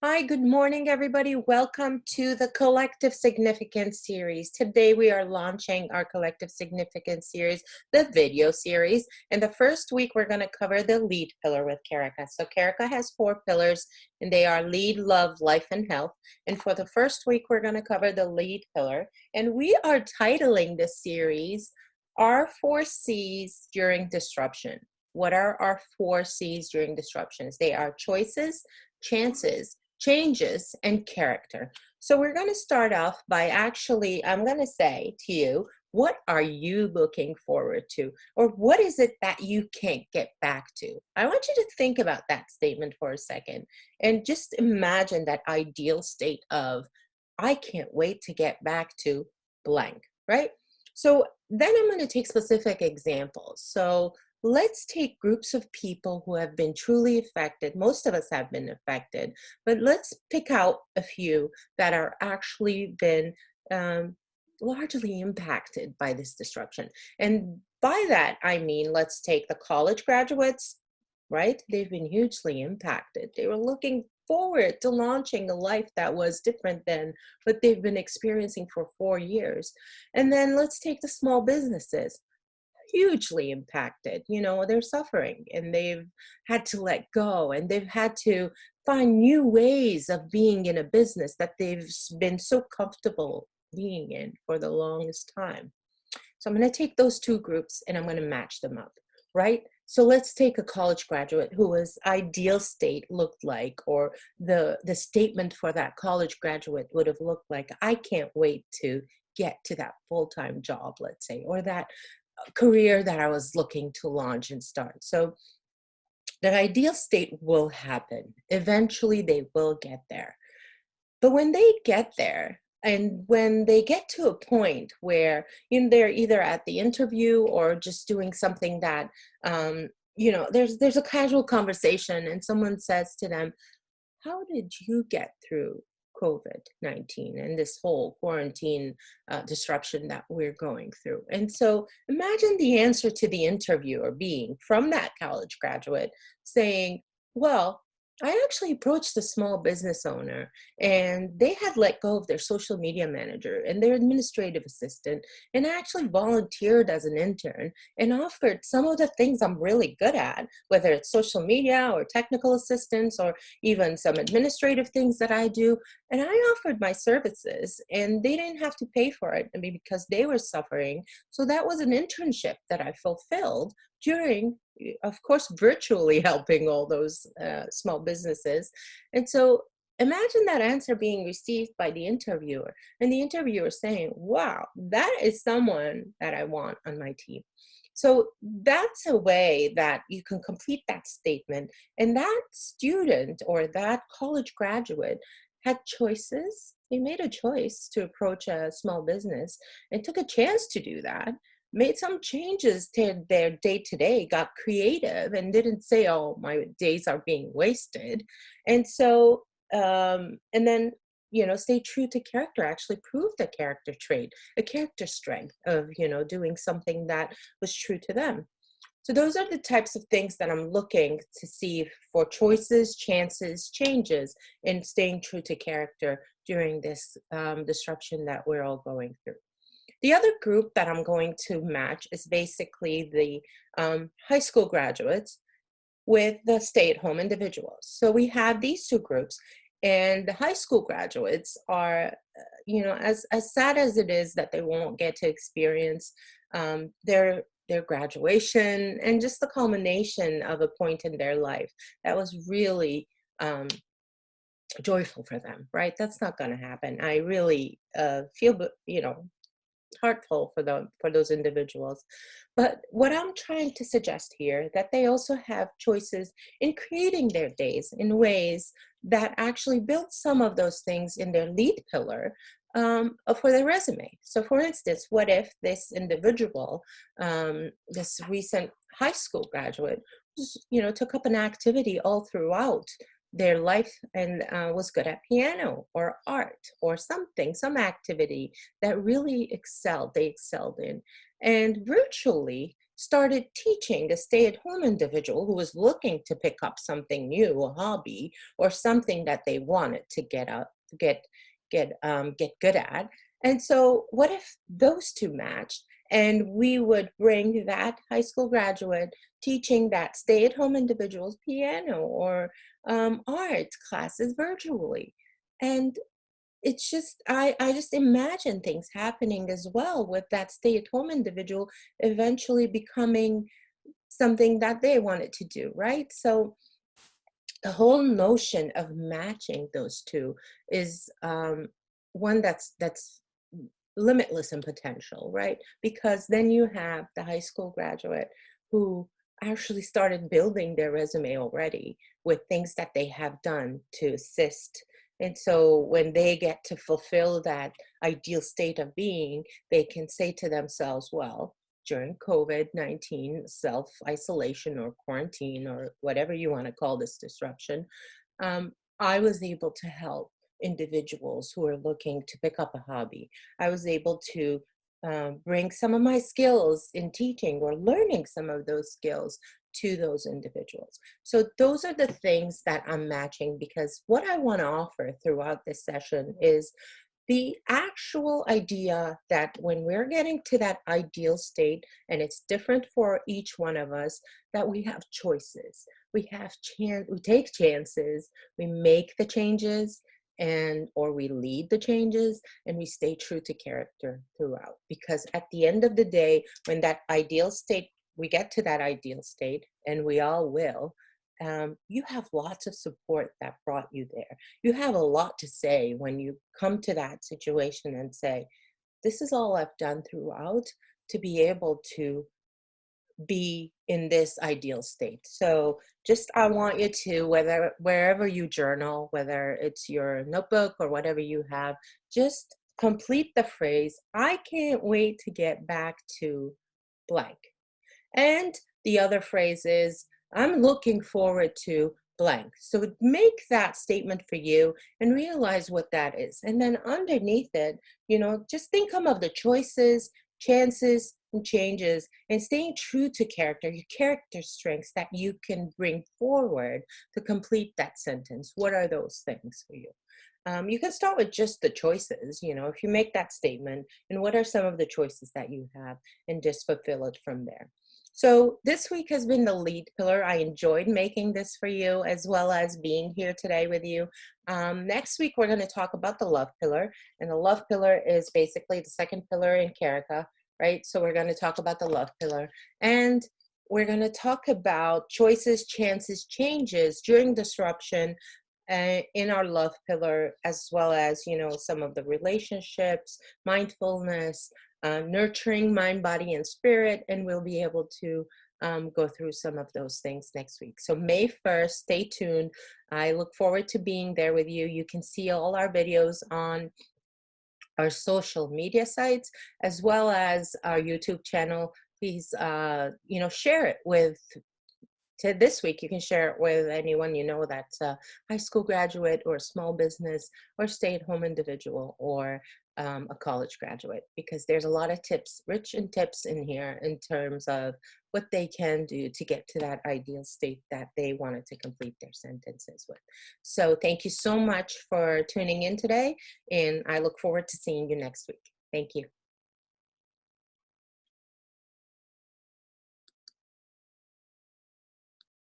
Hi, good morning, everybody. Welcome to the Collective Significance series. Today, we are launching our Collective Significance series, the video series. In the first week, we're going to cover the lead pillar with Karaka. So, Karaka has 4 pillars, and they are lead, love, life, and health. And for the first week, we're going to cover the lead pillar. And we are titling this series, Our 4C's During Disruption. What are our 4C's during disruptions? They are choices, chances, changes, and character. So we're going to start off by I'm going to say to you, what are you looking forward to? Or what is it that you can't get back to? I want you to think about that statement for a second and just imagine that ideal state of, I can't wait to get back to blank, right? So then I'm going to take specific examples. So let's take groups of people who have been truly affected. Most of us have been affected, but let's pick out a few that are actually been largely impacted by this disruption. And by that, I mean, let's take the college graduates, right? They've been hugely impacted. They were looking forward to launching a life that was different than what they've been experiencing for 4 years. And then let's take the small businesses, hugely impacted. They're suffering and they've had to let go and they've had to find new ways of being in a business that been so comfortable being in for the longest time. So I'm going to take those two groups and I'm going to match them up, right? So let's take a college graduate who his ideal state looked like, or the statement for that college graduate would have looked like, I can't wait to get to that full-time job, let's say, or that career that I was looking to launch and start. So that ideal state will happen. Eventually, they will get there. But when they get there, and when they get to a point where they're either at the interview or just doing something that there's a casual conversation, and someone says to them, how did you get through COVID-19 and this whole quarantine disruption that we're going through? And so imagine the answer to the interviewer being from that college graduate saying, well, I actually approached a small business owner and they had let go of their social media manager and their administrative assistant. And I actually volunteered as an intern and offered some of the things I'm really good at, whether it's social media or technical assistance or even some administrative things that I do. And I offered my services and they didn't have to pay for it, I mean, because they were suffering. So that was an internship that I fulfilled during, of course, virtually helping all those small businesses. And so imagine that answer being received by the interviewer, and the interviewer saying, wow, that is someone that I want on my team. So that's a way that you can complete that statement. And that student or that college graduate had choices. They made a choice to approach a small business and took a chance to do that, made some changes to their day to day, got creative, and didn't say, oh, my days are being wasted. And so, and then, stay true to character, actually prove the character trait, a character strength of, doing something that was true to them. So those are the types of things that I'm looking to see for choices, chances, changes in staying true to character during this disruption that we're all going through. The other group that I'm going to match is basically the high school graduates with the stay-at-home individuals. So we have these two groups, and the high school graduates are, as sad as it is that they won't get to experience their graduation and just the culmination of a point in their life that was really joyful for them, right? That's not going to happen. I really feel, heartful for those individuals. But what I'm trying to suggest here, that they also have choices in creating their days in ways that actually build some of those things in their lead pillar for their resume. So for instance, what if this individual, this recent high school graduate, took up an activity all throughout their life and was good at piano or art or something, some activity that really they excelled in. And virtually, started teaching a stay-at-home individual who was looking to pick up something new, a hobby, or something that they wanted to get good at. And so what if those two matched, and we would bring that high school graduate teaching that stay-at-home individuals piano or art classes virtually? And it's just I just imagine things happening as well with that stay-at-home individual eventually becoming something that they wanted to do, right? So the whole notion of matching those two is one that's limitless in potential, right? Because then you have the high school graduate who actually started building their resume already with things that they have done to assist. And so when they get to fulfill that ideal state of being, they can say to themselves, well, during COVID-19 self isolation or quarantine or whatever you want to call this disruption, I was able to help individuals who are looking to pick up a hobby. I was able to bring some of my skills in teaching or learning some of those skills to those individuals. So those are the things that I'm matching, because what I want to offer throughout this session is the actual idea that when we're getting to that ideal state, and it's different for each one of us, that we have choices. We take chances, we make the changes, and or we lead the changes, and we stay true to character throughout. Because at the end of the day, when that ideal state, we get to that ideal state, and we all will, you have lots of support that brought you there. You have a lot to say when you come to that situation and say, this is all I've done throughout to be able to be in this ideal state. So just I want you to, whether wherever you journal, whether it's your notebook or whatever you have, just complete the phrase, I can't wait to get back to blank. And the other phrase is, I'm looking forward to blank. So make that statement for you and realize what that is. And then underneath it, just think of the choices, chances, and changes, and staying true to character, your character strengths that you can bring forward to complete that sentence. What are those things for you? You can start with just the choices, if you make that statement, and what are some of the choices that you have, and just fulfill it from there. So this week has been the lead pillar. I enjoyed making this for you, as well as being here today with you. Next week, we're going to talk about the love pillar. And the love pillar is basically the second pillar in Karaka, right? So we're going to talk about the love pillar. And we're going to talk about choices, chances, changes during disruption in our love pillar, as well as, some of the relationships, mindfulness, nurturing mind, body, and spirit, and we'll be able to go through some of those things next week. So May 1st, stay tuned. I look forward to being there with you. You can see all our videos on our social media sites, as well as our YouTube channel. Please, share it with to this week. You can share it with anyone you know that's a high school graduate or a small business or stay-at-home individual or a college graduate, because there's a lot of tips, rich in tips in here in terms of what they can do to get to that ideal state that they wanted to complete their sentences with. So thank you so much for tuning in today, and I look forward to seeing you next week. Thank you.